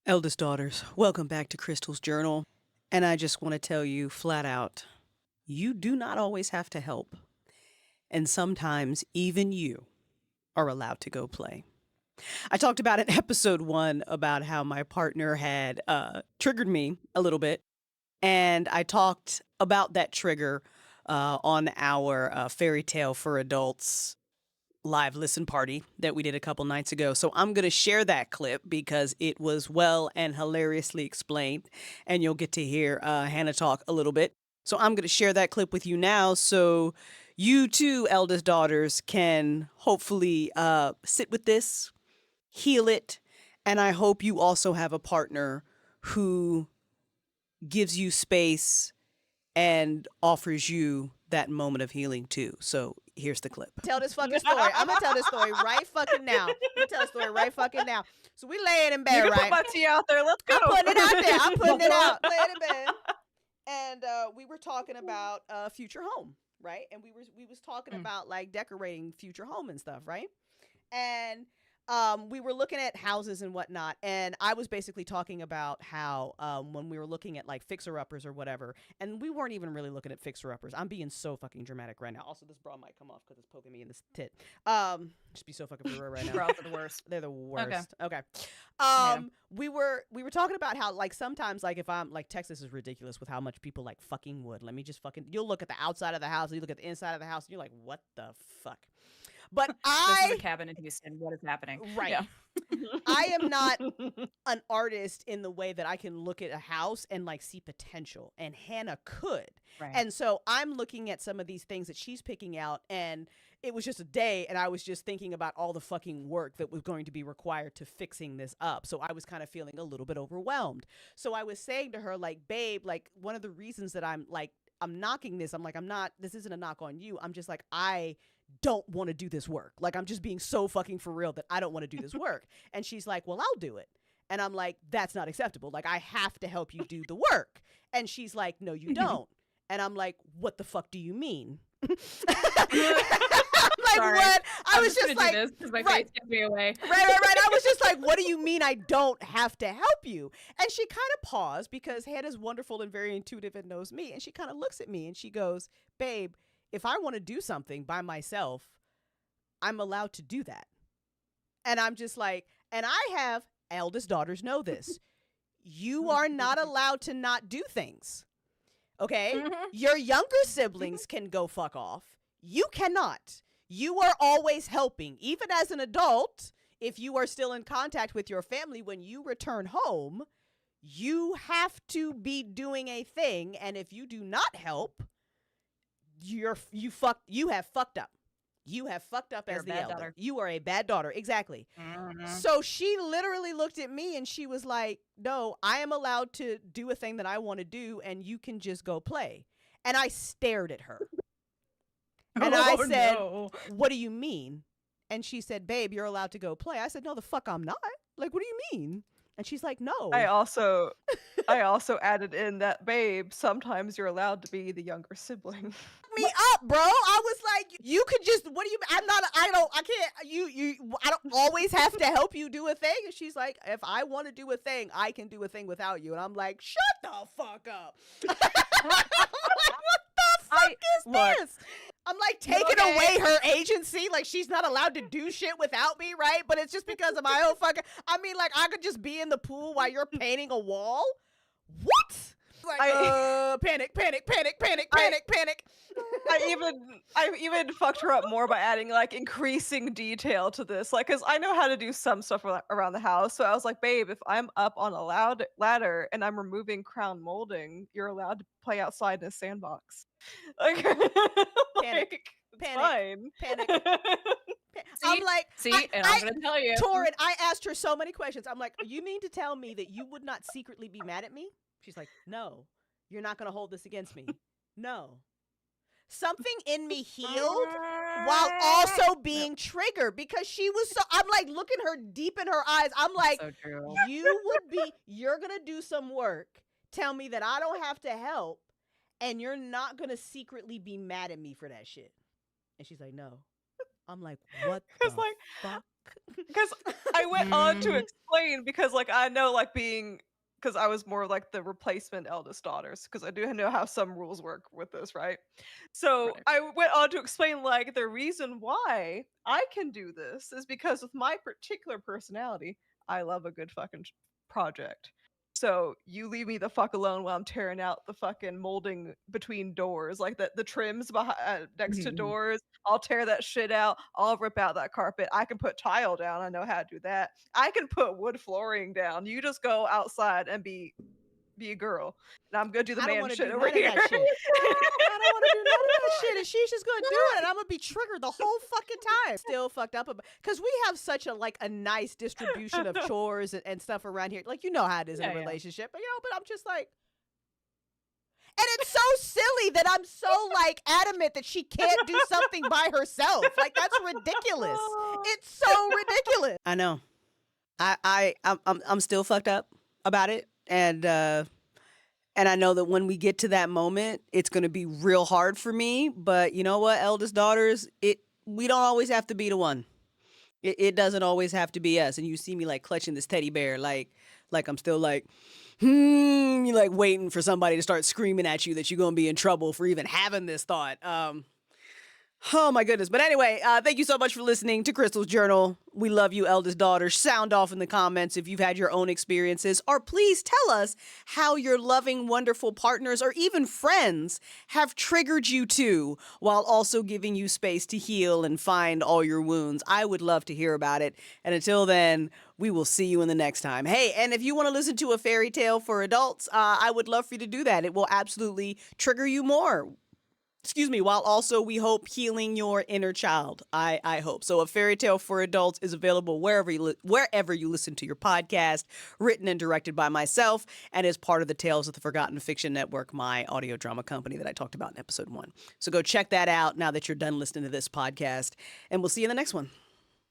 Eldest daughters, welcome back to Crystal's Journal. And I just want to tell you flat out, you do not always have to help. And sometimes even you are allowed to go play. I talked about in episode 1 about how my partner had triggered me a little bit. And I talked about that trigger on our fairy tale for adults live listen party that we did a couple nights ago. So I'm going to share that clip because it was well and hilariously explained, and you'll get to hear Hannah talk a little bit. So I'm going to share that clip with you now so you too, eldest daughters, can hopefully sit with this, heal it, and I hope you also have a partner who gives you space and offers you that moment of healing too. So here's the clip. Tell this fucking story. I'm gonna tell this story right fucking now. I'm gonna tell the story right fucking now. So we laying in bed, You can right? put my tea out there. Let's go. I'm putting it out there. I'm putting it out. Laying in bed, and we were talking about future home, right? And we was talking about like decorating future home and stuff, right? And we were looking at houses and whatnot, and I was basically talking about how when we were looking at like fixer-uppers or whatever, and we weren't even really looking at fixer-uppers. I'm being so fucking dramatic right now. Also, this bra might come off because it's poking me in the tit. Just be so fucking real right now. Bras are the worst. They're the worst. Okay. Yeah. We were talking about how like sometimes like if I'm like Texas is ridiculous with how much people like fucking wood. Let me just fucking you'll look at the outside of the house, you look at the inside of the house, and you're like, what the fuck? But This is a cabin in Houston. What is happening? Right. Yeah. I am not an artist in the way that I can look at a house and like see potential, and Hannah could. Right. And so I'm looking at some of these things that she's picking out, and it was just a day, and I was just thinking about all the fucking work that was going to be required to fixing this up. So I was kind of feeling a little bit overwhelmed. So I was saying to her, like, babe, like one of the reasons that I'm knocking this, I'm like, this isn't a knock on you. I'm just like, I don't want to do this work. Like, I'm just being so fucking for real that I don't want to do this work. And she's like, well, I'll do it. And I'm like, that's not acceptable. Like, I have to help you do the work. And she's like, no, you don't. And I'm like, what the fuck do you mean? I'm like, Sorry. what? I was just just like, do this because my right. face gave me away. Right. I was just like, what do you mean I don't have to help you? And she kind of paused because Hannah's wonderful and very intuitive and knows me. And she kind of looks at me and she goes, babe, if I want to do something by myself, I'm allowed to do that. And I'm just like, and I have eldest daughters know this. You are not allowed to not do things. Okay? Your younger siblings can go fuck off. You cannot. You are always helping. Even as an adult, if you are still in contact with your family, when you return home, you have to be doing a thing. And if you do not help, you have fucked up. You have fucked up as the elder. Daughter. You are a bad daughter. Exactly. So she literally looked at me and she was like, no, I am allowed to do a thing that I want to do and you can just go play. And I stared at her. And I said, no. What do you mean? And she said, babe, you're allowed to go play. I said, no, the fuck I'm not. Like, what do you mean? And she's like, no. I also added in that, babe, sometimes you're allowed to be the younger sibling. Me up, bro. I was like, you could just, what do you mean? I don't always have to help you do a thing. And she's like, if I want to do a thing, I can do a thing without you. And I'm like, shut the fuck up. I'm like, what the fuck is this? I'm like taking away her agency. Like she's not allowed to do shit without me, right? But it's just because of my own fucking, I mean, like I could just be in the pool while you're painting a wall. What? Like, panic. I even fucked her up more by adding like increasing detail to this, like, cause I know how to do some stuff around the house. So I was like, babe, if I'm up on a ladder and I'm removing crown molding, you're allowed to play outside in a sandbox. Like, panic. Fine. Panic. I'm like, I'm gonna tell you, Torrin, I asked her so many questions. I'm like, you mean to tell me that you would not secretly be mad at me? She's like, no, you're not gonna hold this against me. No. Something in me healed while also being triggered because she was so, I'm like looking her deep in her eyes. I'm like, so you're gonna do some work, tell me that I don't have to help, and you're not gonna secretly be mad at me for that shit. And she's like, no. I'm like, what the fuck? Because I went on to explain because like I know like being because I was more like the replacement eldest daughters because I do know how some rules work with this, right? So Right. I went on to explain like the reason why I can do this is because with my particular personality, I love a good fucking project. So you leave me the fuck alone while I'm tearing out the fucking molding between doors, like the trims behind next to Mhm. doors. I'll tear that shit out. I'll rip out that carpet. I can put tile down. I know how to do that. I can put wood flooring down. You just go outside and be a girl, and I'm gonna do the I don't man want to shit do over none of here. that shit. I don't want to do none of that shit. And she's just going to do it. And I'm going to be triggered the whole fucking time. Still fucked up. Because we have such a nice distribution of chores and stuff around here. Like, you know how it is in a Yeah. relationship. But, but I'm just like, and it's so silly that I'm so like adamant that she can't do something by herself. Like, that's ridiculous. It's so ridiculous. I know. I'm still fucked up about it. And I know that when we get to that moment, it's going to be real hard for me. But you know what, eldest daughters, we don't always have to be the one. It doesn't always have to be us. And you see me like clutching this teddy bear, like I'm still like, you're like waiting for somebody to start screaming at you that you're going to be in trouble for even having this thought. Oh my goodness. But anyway, thank you so much for listening to Crystal's Journal. We love you, eldest daughter. Sound off in the comments if you've had your own experiences, or please tell us how your loving, wonderful partners or even friends have triggered you too, while also giving you space to heal and find all your wounds. I would love to hear about it. And until then, we will see you in the next time. Hey, and if you want to listen to a fairy tale for adults, I would love for you to do that. It will absolutely trigger you more. While also we hope healing your inner child. I hope. So A Fairy Tale for Adults is available wherever you listen to your podcast, written and directed by myself, and is part of the Tales of the Forgotten Fiction Network, my audio drama company that I talked about in episode 1. So go check that out now that you're done listening to this podcast, and we'll see you in the next one.